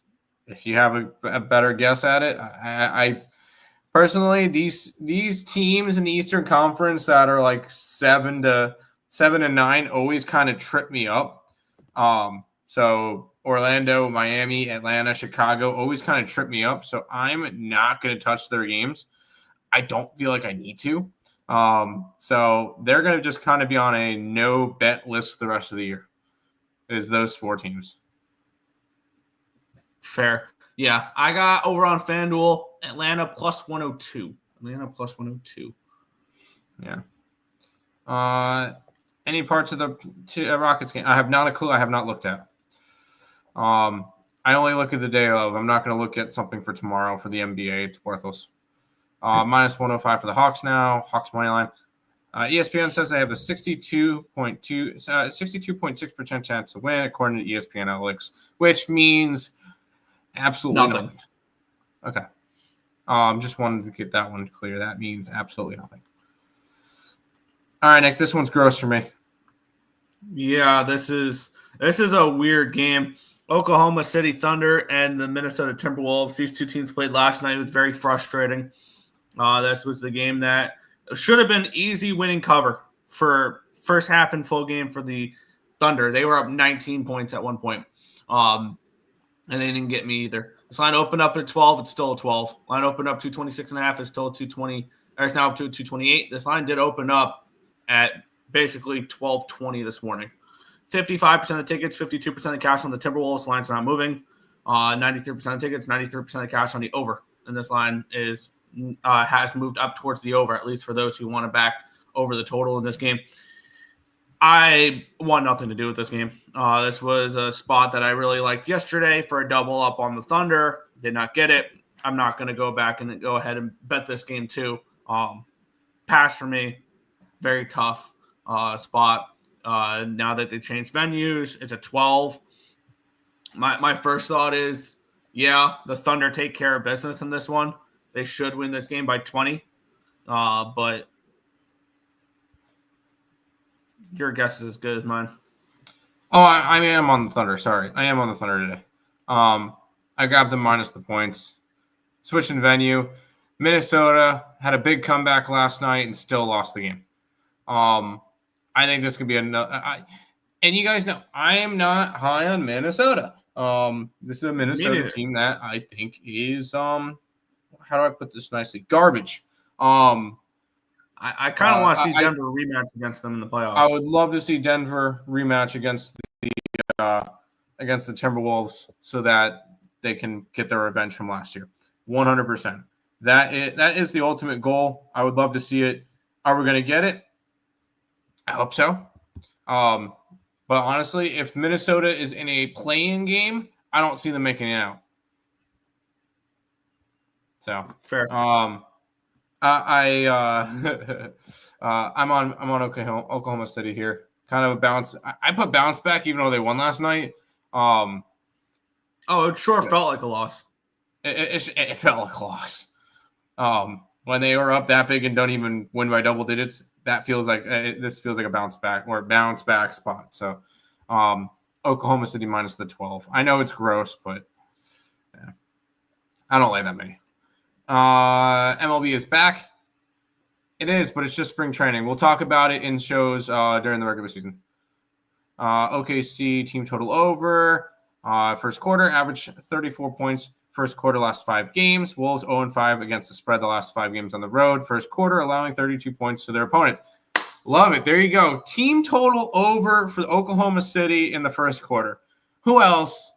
if you have a better guess at it, I personally, these teams in the Eastern Conference that are like 7 and 9 always kind of trip me up. So Orlando, Miami, Atlanta, Chicago always kind of trip me up. So I'm not going to touch their games. I don't feel like I need to. So they're going to just kind of be on a no bet list the rest of the year. Is those 4 teams. Fair. Yeah, I got over on FanDuel, Atlanta plus 102. Atlanta plus 102. Yeah. Any parts of the Rockets game? I have not a clue. I have not looked at. I only look at the day of. I'm not going to look at something for tomorrow for the NBA. It's worthless. Minus 105 for the Hawks now. Hawks money line. ESPN says they have a 62.6% chance to win according to ESPN Analytics, which means absolutely nothing. Okay. Just wanted to get that one clear. That means absolutely nothing. All right, Nick, this one's gross for me. Yeah, this is a weird game. Oklahoma City Thunder and the Minnesota Timberwolves. These two teams played last night. It was very frustrating. This was the game that should have been easy winning cover for first half and full game for the Thunder. They were up 19 points at one point. And they didn't get me either. This line opened up at 12. It's still a 12. Line opened up to 26.5. It's still a 220. Or it's now up to 228. This line did open up at basically 12:20 this morning. 55% of the tickets, 52% of the cash on the Timberwolves. Line's not moving. 93% of tickets, 93% of cash on the over. And this line has moved up towards the over, at least for those who want to back over the total in this game. I want nothing to do with this game. This was a spot that I really liked yesterday for a double up on the Thunder. Did not get it. I'm not going to go back and go ahead and bet this game too. Pass for me. Very tough spot. Now that they changed venues, it's a 12. My first thought is, yeah, the Thunder take care of business in this one. They should win this game by 20. But your guess is as good as mine. Oh, I am on the Thunder. Sorry. I am on the Thunder today. I grabbed them minus the points. Switching venue. Minnesota had a big comeback last night and still lost the game. I think this could be another. And you guys know, I am not high on Minnesota. This is a Minnesota team that I think is, how do I put this nicely? Garbage. I kind of want to see Denver rematch against them in the playoffs. I would love to see Denver rematch against the Timberwolves so that they can get their revenge from last year. 100%. That is the ultimate goal. I would love to see it. Are we going to get it? I hope so. But honestly, if Minnesota is in a play-in game, I don't see them making it out. So fair. I'm on Oklahoma City here. Kind of a bounce. I put bounce back even though they won last night. It sure felt like a loss. It felt like a loss. When they were up that big and don't even win by double digits, that feels like this feels like a bounce back spot. So, Oklahoma City minus the 12. I know it's gross, but yeah, I don't like that many. MLB is back. It is, but it's just spring training. We'll talk about it in shows during the regular season. OKC team total over. First quarter, average 34 points. First quarter, last 5 games. Wolves 0-5 against the spread the last 5 games on the road. First quarter, allowing 32 points to their opponent. Love it. There you go. Team total over for Oklahoma City in the first quarter. Who else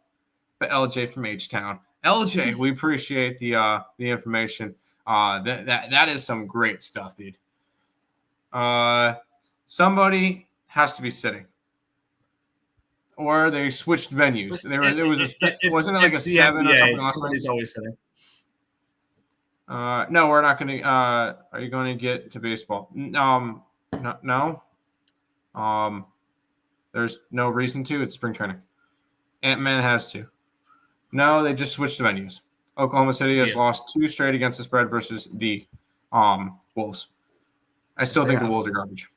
but LJ from H-Town? LJ, we appreciate the information. That is some great stuff, dude. Somebody has to be sitting. Or they switched venues. Wasn't it like a 7 or something? Somebody's always sitting. No, we're not going to. Are you going to get to baseball? No. There's no reason to. It's spring training. Ant-Man has to. No, they just switched the venues. Oklahoma City has lost 2 straight against the spread versus the Wolves. I still think the Wolves are garbage.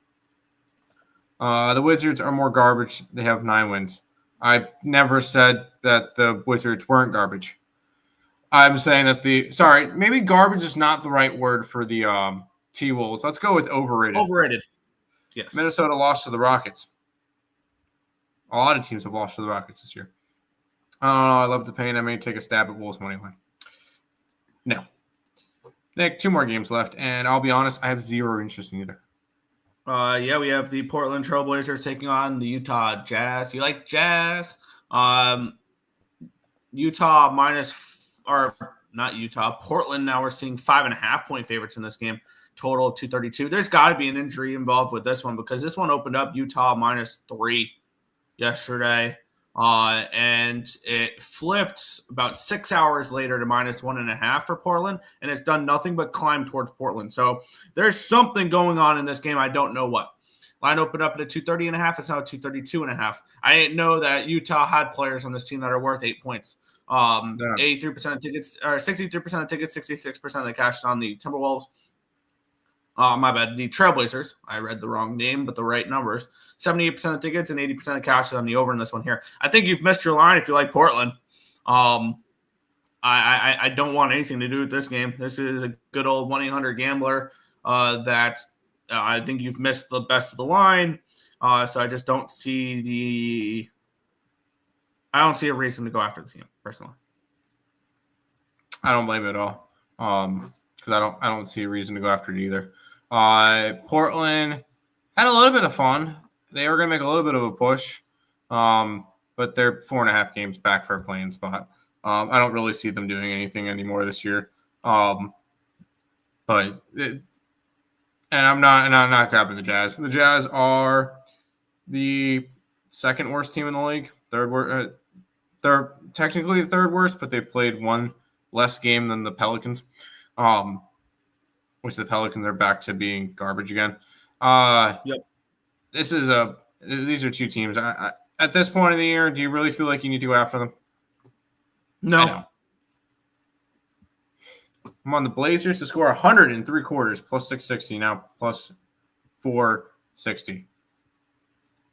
The Wizards are more garbage. They have 9 wins. I never said that the Wizards weren't garbage. I'm saying that maybe garbage is not the right word for the T-Wolves. Let's go with overrated. Overrated. Yes. Minnesota lost to the Rockets. A lot of teams have lost to the Rockets this year. I love the pain. I may take a stab at Wolves money line. No. Nick, 2 more games left, and I'll be honest, I have 0 interest in either. We have the Portland Trailblazers taking on the Utah Jazz. You like Jazz? Portland now we're seeing 5.5-point favorites in this game. Total of 232. There's got to be an injury involved with this one because this one opened up Utah -3 yesterday. And it flipped about 6 hours later to -1.5 for Portland, and it's done nothing but climb towards Portland. So there's something going on in this game. I don't know what. Line opened up at a 230.5. It's now 232.5. I didn't know that Utah had players on this team that are worth 8 points. 83% of tickets, or 63% of tickets, 66% of the cash on the Timberwolves. My bad. The Trailblazers. I read the wrong name, but the right numbers. 78% of tickets and 80% of cash on the over in this one here. I think you've missed your line if you like Portland. I don't want anything to do with this game. This is a good old 1-800 gambler that I think you've missed the best of the line. So I just don't see a reason to go after this game, personally. I don't blame it at all. Because I don't see a reason to go after it either. Portland had a little bit of fun. They were going to make a little bit of a push, but they're 4.5 games back for a playing spot. I don't really see them doing anything anymore this year. I'm not grabbing the Jazz. The Jazz are the 2nd worst team in the league. They're technically the 3rd worst, but they played 1 less game than the Pelicans. Which the Pelicans are back to being garbage again. Yep. These are 2 teams. At this point in the year, do you really feel like you need to go after them? No. I'm on the Blazers to score 100 in 3 quarters, plus 660 now, plus 460.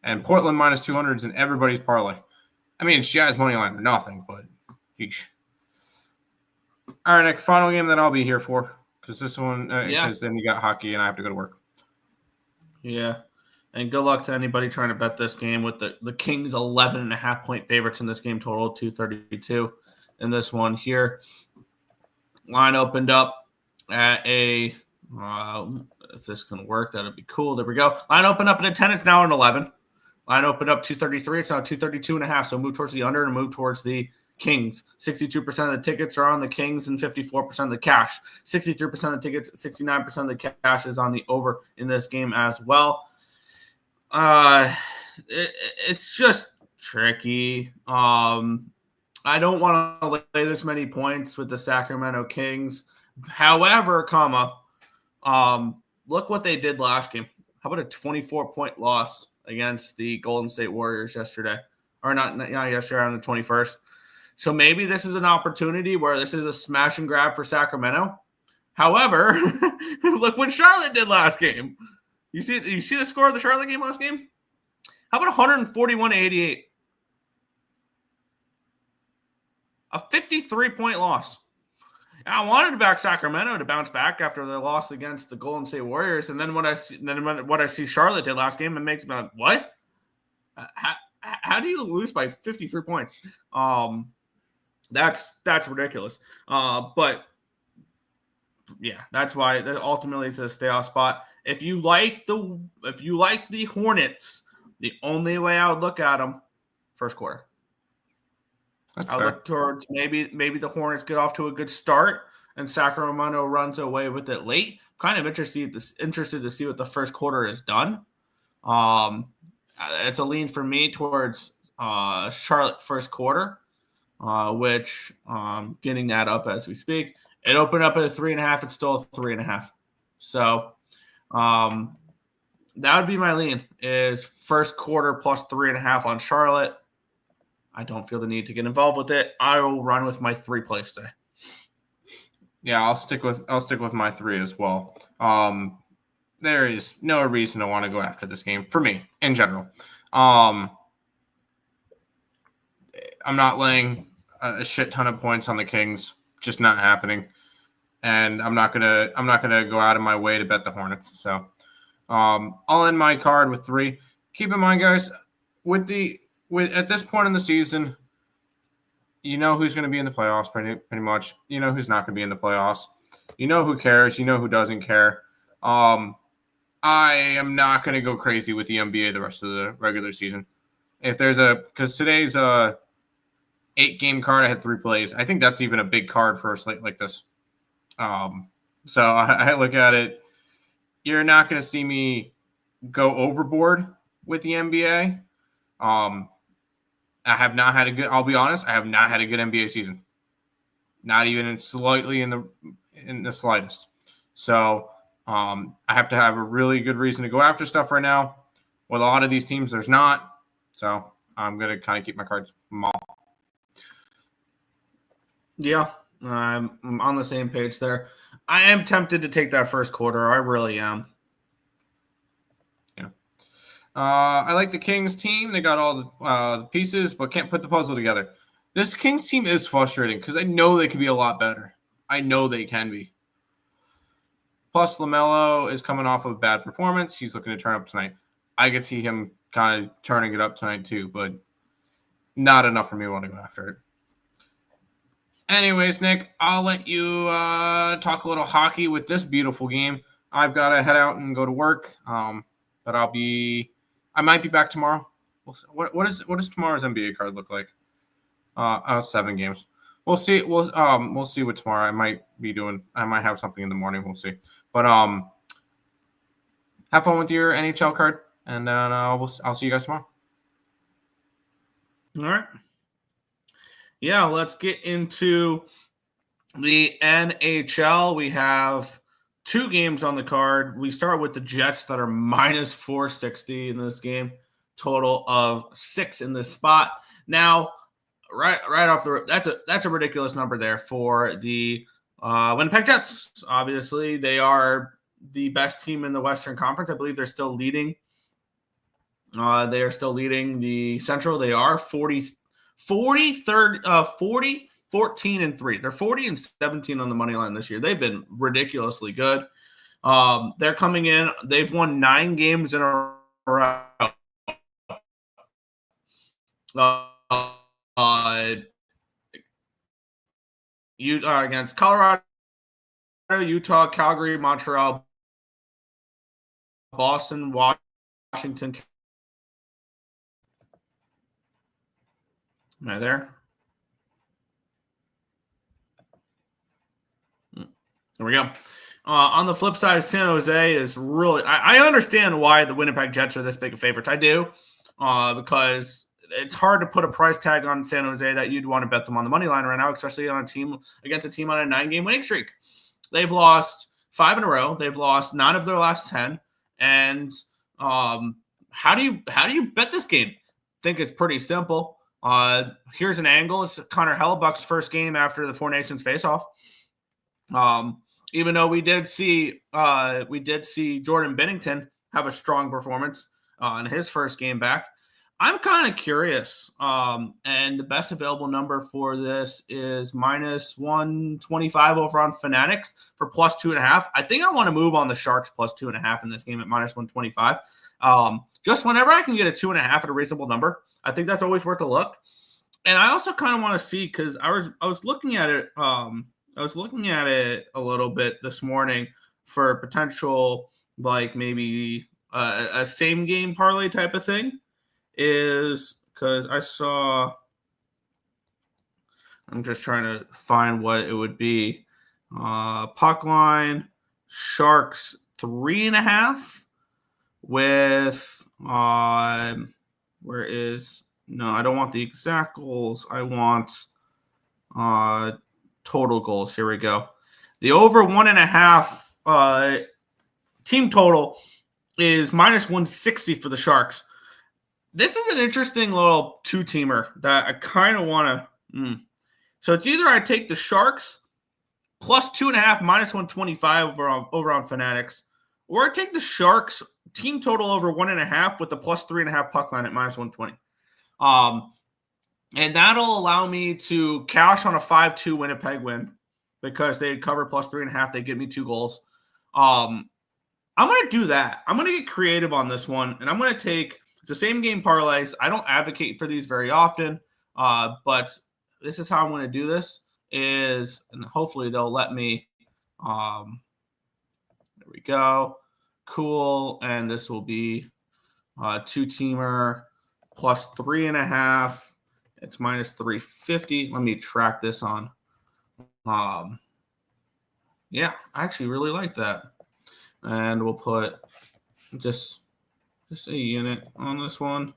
And Portland -200 is in everybody's parlay. I mean, it's Jazz money line or nothing, but yeesh. All right, Nick, final game that I'll be here for. Because this one, because then you got hockey and I have to go to work. Yeah. And good luck to anybody trying to bet this game with the Kings 11.5-point favorites in this game, total 232 in this one here. Line opened up at if this can work, that would be cool. There we go. Line opened up at a 10. It's now an 11. Line opened up 233. It's now 232.5. So move towards the under and move towards the Kings. 62% of the tickets are on the Kings and 54% of the cash. 63% of the tickets, 69% of the cash is on the over in this game as well. It's just tricky. I don't want to lay this many points with the Sacramento Kings. However, look what they did last game. How about a 24-point loss against the Golden State Warriors yesterday? Or not yesterday, on the 21st. So maybe this is an opportunity where this is a smash and grab for Sacramento. However, look what Charlotte did last game. You see the score of the Charlotte game last game? How about 141-88? A 53-point loss. And I wanted to back Sacramento to bounce back after their loss against the Golden State Warriors, and then what I see Charlotte did last game, it makes me like, what? How do you lose by 53 points? That's ridiculous. But yeah, that's why ultimately it's a stay off spot. If you like the Hornets, the only way I would look at them, first quarter. I look towards maybe the Hornets get off to a good start and Sacramento runs away with it late. Kind of interested to see what the first quarter has done. It's a lean for me towards Charlotte first quarter, which getting that up as we speak. It opened up at a 3.5. It's still a 3.5. So that would be my lean, is first quarter plus 3.5 on Charlotte. I don't feel the need to get involved with it. I will run with my 3 plays today. Yeah, I'll stick with my 3 as well. There is no reason to want to go after this game for me in general. I'm not laying a shit ton of points on the Kings. Just not happening. And I'm not gonna go out of my way to bet the Hornets. So I'll end my card with 3. Keep in mind, guys, at this point in the season, you know who's going to be in the playoffs pretty much. You know who's not going to be in the playoffs. You know who cares. You know who doesn't care. I am not going to go crazy with the NBA the rest of the regular season. Because today's 8-game card, I had 3 plays. I think that's even a big card for a slate like this. So I look at it. You're not going to see me go overboard with the NBA. I'll be honest, I have not had a good NBA season. Not even slightly in the slightest. So I have to have a really good reason to go after stuff right now. With a lot of these teams, there's not. So I'm going to kind of keep my cards small. Yeah, I'm on the same page there. I am tempted to take that first quarter. I really am. I like the Kings team. They got all the pieces, but can't put the puzzle together. This Kings team is frustrating because I know they could be a lot better. I know they can be. Plus, LaMelo is coming off of a bad performance. He's looking to turn up tonight. I could see him kind of turning it up tonight too, but not enough for me to want to go after it. Anyways, Nick, I'll let you talk a little hockey with this beautiful game. I've got to head out and go to work, but I might be back tomorrow. What does tomorrow's NBA card look like? 7 games. We'll see. We'll see what tomorrow I might be doing. I might have something in the morning. We'll see. But have fun with your NHL card, and I'll see you guys tomorrow. All right. Yeah, let's get into the NHL. We have 2 games on the card. We start with the Jets that are minus 460 in this game. Total of 6 in this spot. Now, right off the that's a ridiculous number there for the Winnipeg Jets. Obviously, they are the best team in the Western Conference. I believe they're still leading. They are still leading the Central. They are 40, 14 and 3. They're 40 and 17 on the money line this year. They've been ridiculously good. They're coming in. They've won 9 games in a row. Utah against Colorado, Utah, Calgary, Montreal, Boston, Washington. Am I there? There we go. On the flip side, San Jose is really – I understand why the Winnipeg Jets are this big of favorites. I do, because it's hard to put a price tag on San Jose that you'd want to bet them on the money line right now, especially on a team against a team on a 9-game winning streak. They've lost 5 in a row. They've lost 9 of their last 10. And how do you bet this game? I think it's pretty simple. Here's an angle. It's Connor Hellebuck's first game after the Four Nations face-off. Even though we did see Jordan Binnington have a strong performance in his first game back. I'm kind of curious, and the best available number for this is minus 125 over on Fanatics for plus 2.5. I think I want to move on the Sharks plus 2.5 in this game at minus 125. Just whenever I can get a 2.5 at a reasonable number, I think that's always worth a look. And I also kind of want to see, because I was looking at it. I was looking at it a little bit this morning for potential, like maybe a same game parlay type of thing. Is because I'm just trying to find what it would be. Puck line, Sharks 3.5 with I don't want the exact goals. I want total goals. Here we go. The over 1.5 team total is minus 160 for the Sharks. This is an interesting little two-teamer that I kind of want to. So it's either I take the Sharks plus 2.5 minus 125 over on Fanatics, or I take the Sharks team total over 1.5 with the plus 3.5 puck line at minus 120. And that'll allow me to cash on a 5-2 Winnipeg win because they cover plus 3.5. They give me 2 goals. I'm going to do that. I'm going to get creative on this one, and I'm going to take the same game parlays. I don't advocate for these very often, but this is how I'm going to do this. And hopefully they'll let me. There we go. Cool. And this will be two-teamer plus 3.5. It's minus 350. Let me track this on. Yeah, I actually really like that. And we'll put just a unit on this one.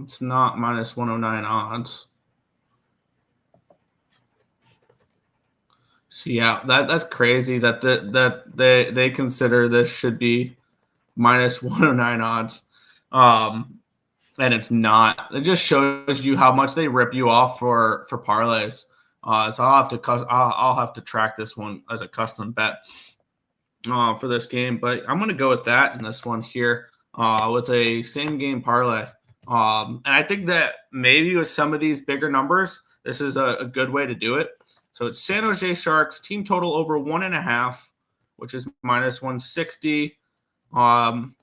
It's not minus 109 odds. So yeah, that's crazy that they consider this should be minus 109 odds. And it's not. It just shows you how much they rip you off for parlays. So I'll have to track this one as a custom bet for this game. But I'm going to go with that in this one here with a same game parlay. And I think that maybe with some of these bigger numbers, this is a good way to do it. So it's San Jose Sharks team total over 1.5, which is minus 160, and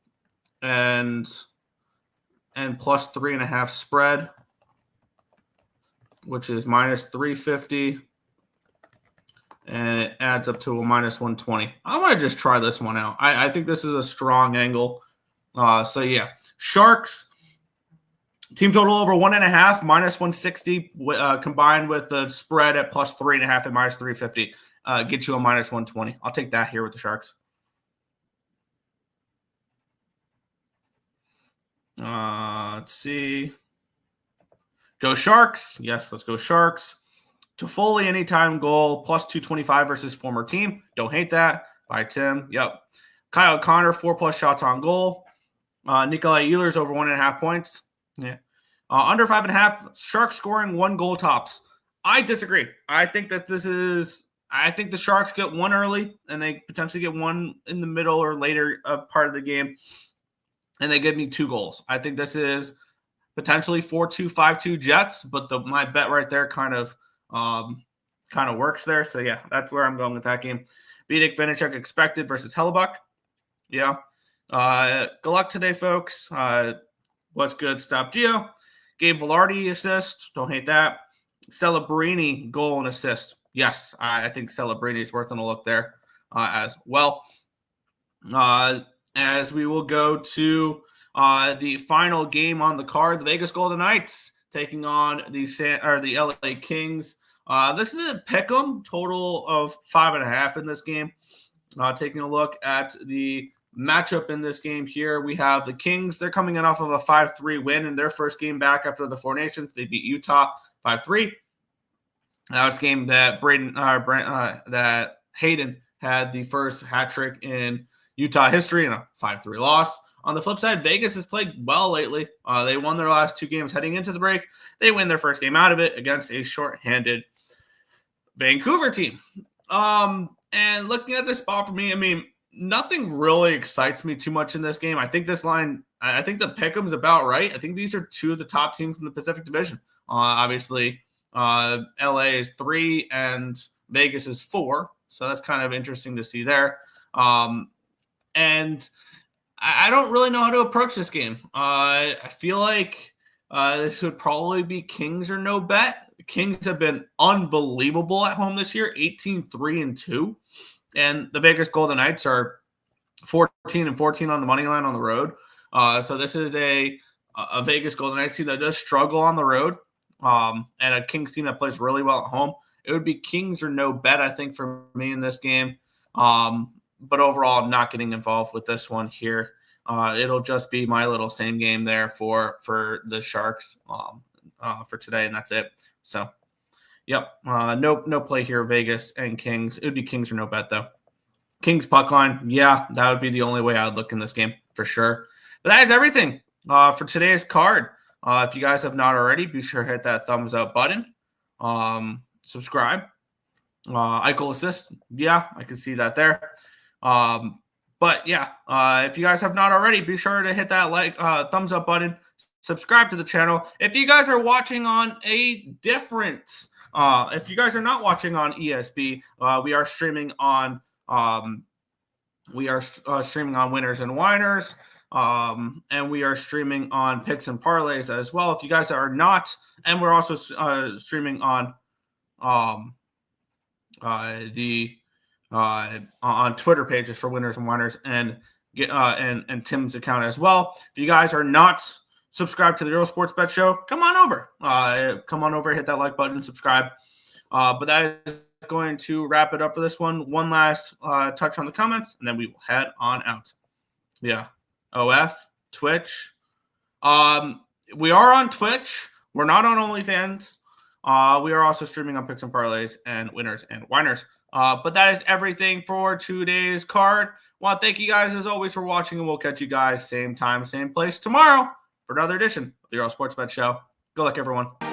plus 3.5 spread, which is minus 350, and it adds up to a minus 120. I want to just try this one out. I think this is a strong angle. So yeah, Sharks team total over 1.5, minus 160, combined with the spread at plus 3.5 and minus 350, get you a minus 120. I'll take that here with the Sharks. Let's see. Go Sharks. Yes, let's go Sharks. Toffoli anytime goal, plus 225 versus former team. Don't hate that. By Tim. Yep. Kyle Connor, 4+ shots on goal. Nikolai Ehlers over 1.5 points. Yeah. Under 5.5, Sharks scoring 1 goal tops. I disagree. I think that I think the Sharks get 1 early, and they potentially get 1 in the middle or later part of the game, and they give me 2 goals. I think this is potentially 4-2, 5-2 Jets, but my bet right there kind of works there. So yeah, that's where I'm going with that game. Vitek Vanacek expected versus Hellebuck. Yeah. Good luck today, folks. What's good? Stop Gio. Gabe Velarde assist. Don't hate that. Celebrini goal and assist. Yes, I think Celebrini is worth a look there as well. As we will go to the final game on the card, the Vegas Golden Knights taking on the LA Kings. This is a pick'em, total of 5.5 in this game. Taking a look at the matchup in this game here, we have the Kings. They're coming in off of a 5-3 win in their first game back after the Four Nations. They beat Utah 5-3. That was a game that that Hayden had the first hat trick in Utah history in a 5-3 loss. On the flip side, Vegas has played well lately. They won their last 2 games heading into the break. They win their first game out of it against a shorthanded Vancouver team. And looking at this spot for me, I mean, nothing really excites me too much in this game. I think this line, I think the pick'em is about right. I think these are 2 of the top teams in the Pacific Division. Obviously, LA is 3 and Vegas is 4. So that's kind of interesting to see there. And I don't really know how to approach this game. I feel like this would probably be Kings or no bet. The Kings have been unbelievable at home this year, 18-3-2. And the Vegas Golden Knights are 14-14 on the money line on the road. So this is a Vegas Golden Knights team that does struggle on the road, and a Kings team that plays really well at home. It would be Kings or no bet, I think, for me in this game. But overall, I'm not getting involved with this one here. It'll just be my little same game there for the Sharks for today, and that's it. So, yep, no play here, Vegas and Kings. It would be Kings or no bet, though. Kings puck line. Yeah, that would be the only way I would look in this game for sure. But that is everything for today's card. If you guys have not already, be sure to hit that thumbs up button. Subscribe. Eichel assist. Yeah, I can see that there. But yeah, if you guys have not already, be sure to hit that thumbs up button. Subscribe to the channel. If you guys are watching on a different, if you guys are not watching on ESB, we are streaming on, streaming on Winners and Winers, and we are streaming on Picks and Parleys as well. If you guys are not, and we're also streaming on, on Twitter pages for Winners and Winers and Tim's account as well. If you guys are not subscribed to the Earle Sports Bet Show, come on over. Hit that like button, subscribe. But that is going to wrap it up for this one. One last touch on the comments, and then we will head on out. Yeah. OF, Twitch. We are on Twitch. We're not on OnlyFans. We are also streaming on Picks and Parleys and Winners and Winers. But that is everything for today's card. Want to thank you guys as always for watching, and we'll catch you guys same time, same place tomorrow for another edition of the Earle Sports Bet Show. Good luck, everyone.